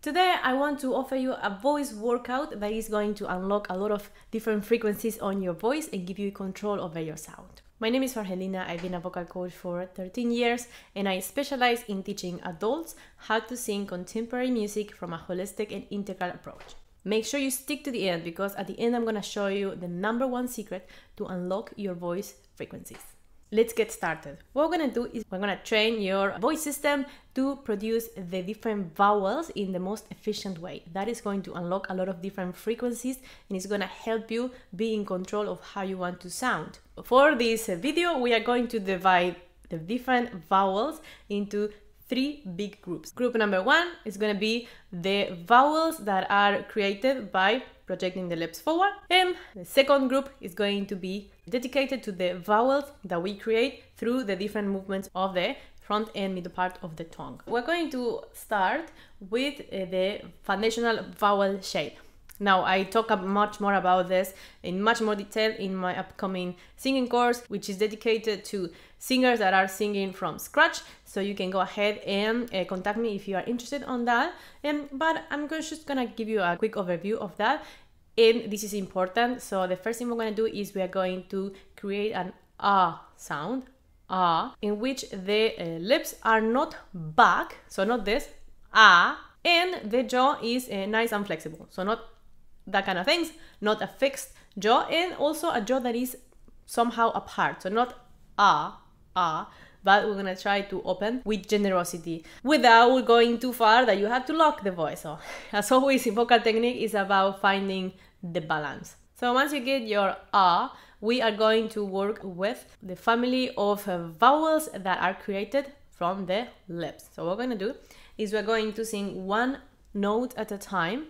Today I want to offer you a voice workout that is going to unlock a lot of different frequencies on your voice and give you control over your sound. My name is Jorgelina, I've been a vocal coach for 13 years and I specialize in teaching adults how to sing contemporary music from a holistic and integral approach. Make sure you stick to the end because at the end I'm going to show you the #1 secret to unlock your voice frequencies. Let's get started. What we're going to do is we're going to train your voice system to produce the different vowels in the most efficient way. That is going to unlock a lot of different frequencies and it's going to help you be in control of how you want to sound. For this video, we are going to divide the different vowels into 3 big groups. Group number 1 is going to be the vowels that are created by projecting the lips forward, and the second group is going to be dedicated to the vowels that we create through the different movements of the front and middle part of the tongue. We're going to start with the foundational vowel shape. Now, I talk much more about this in much more detail in my upcoming singing course, which is dedicated to singers that are singing from scratch. So you can go ahead and contact me if you are interested on that. But I'm just gonna give you a quick overview of that. And this is important. So the first thing we're gonna do is we are going to create an ah sound, ah, in which the lips are not back, so not this, ah, and the jaw is nice and flexible. So not that kind of things, not a fixed jaw, and also a jaw that is somehow apart. So not ah, ah, but we're gonna try to open with generosity without going too far that you have to lock the voice. So as always, in vocal technique is about finding the balance. So once you get your ah, we are going to work with the family of vowels that are created from the lips. So what we're gonna do is we're going to sing one note at a time,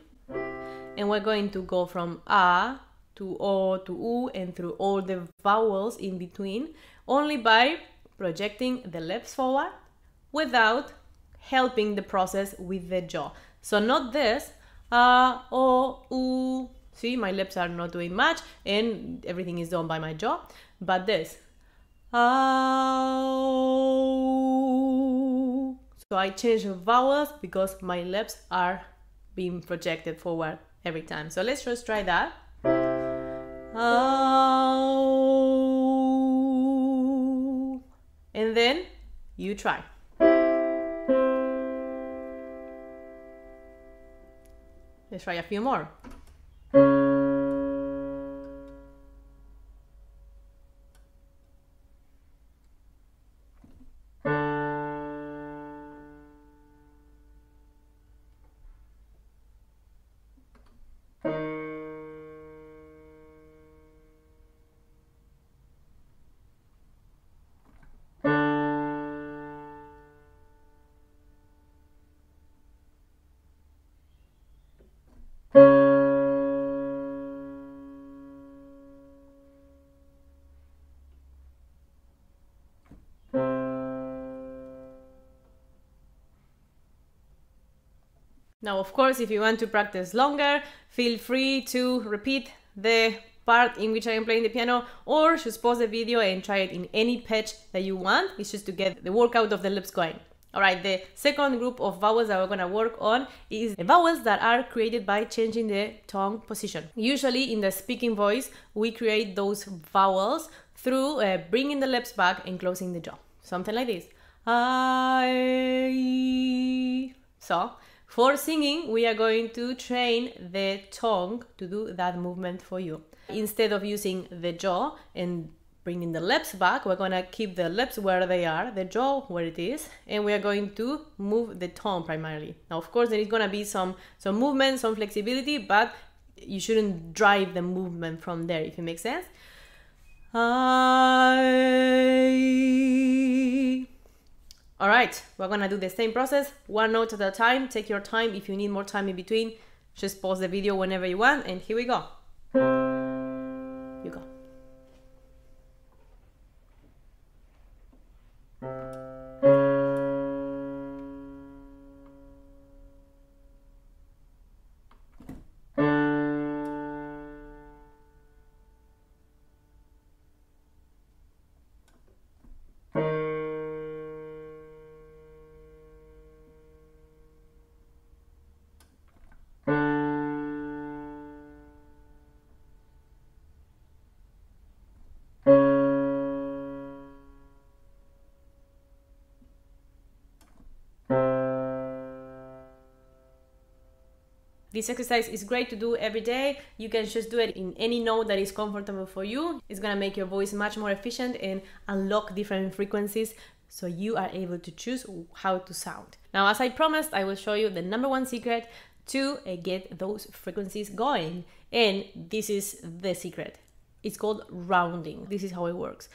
and we're going to go from ah to o to u and through all the vowels in between only by projecting the lips forward without helping the process with the jaw. So not this, o, u, see, my lips are not doing much and everything is done by my jaw, but this, o. So I change the vowels because my lips are being projected forward every time. So let's just try that. Oh, and then you try. Let's try a few more. Now, of course, if you want to practice longer, feel free to repeat the part in which I am playing the piano, or just pause the video and try it in any pitch that you want. It's just to get the workout of the lips going. All right, the second group of vowels that we're gonna work on is the vowels that are created by changing the tongue position. Usually in the speaking voice, we create those vowels through bringing the lips back and closing the jaw. Something like this. I. So, for singing, we are going to train the tongue to do that movement for you. Instead of using the jaw and bringing the lips back, we're going to keep the lips where they are, the jaw where it is, and we are going to move the tongue primarily. Now, of course, there is going to be some movement, some flexibility, but you shouldn't drive the movement from there, if it makes sense. I. All right, we're gonna do the same process, one note at a time. Take your time. If you need more time in between, just pause the video whenever you want, and here we go. You go. This exercise is great to do every day. You can just do it in any note that is comfortable for you. It's gonna make your voice much more efficient and unlock different frequencies so you are able to choose how to sound. Now, as I promised, I will show you the number one secret to get those frequencies going. And this is the secret. It's called rounding. This is how it works.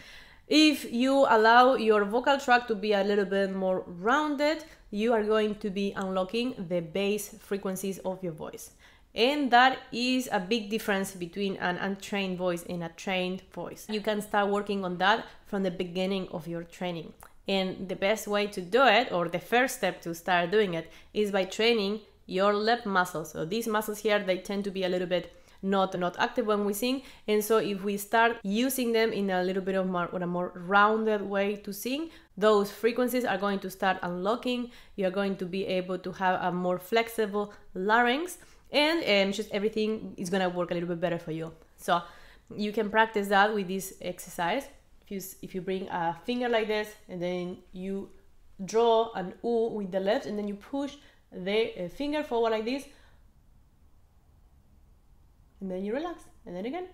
If you allow your vocal tract to be a little bit more rounded, you are going to be unlocking the bass frequencies of your voice. And that is a big difference between an untrained voice and a trained voice. You can start working on that from the beginning of your training. And the best way to do it, or the first step to start doing it, is by training your lip muscles. So these muscles here, they tend to be a little bit not active when we sing, and so if we start using them in a little bit of a more rounded way to sing, those frequencies are going to start unlocking. You're going to be able to have a more flexible larynx, and just everything is going to work a little bit better for you. So you can practice that with this exercise. If you bring a finger like this, and then you draw an U with the left, and then you push the finger forward like this, and then you relax, and then again.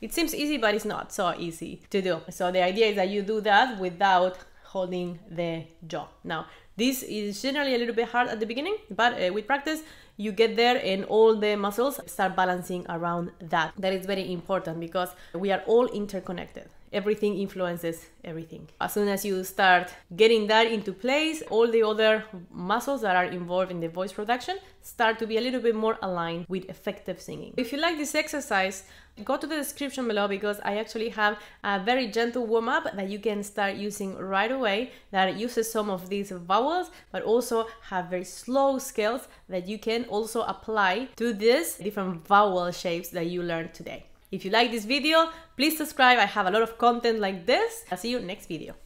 It seems easy, but it's not so easy to do. So the idea is that you do that without holding the jaw. Now, this is generally a little bit hard at the beginning, but with practice, you get there and all the muscles start balancing around that. That is very important because we are all interconnected. Everything influences everything. As soon as you start getting that into place, all the other muscles that are involved in the voice production start to be a little bit more aligned with effective singing. If you like this exercise, go to the description below because I actually have a very gentle warm-up that you can start using right away that uses some of these vowels, but also have very slow scales that you can also apply to these different vowel shapes that you learned today. If you like this video, please subscribe. I have a lot of content like this. I'll see you next video.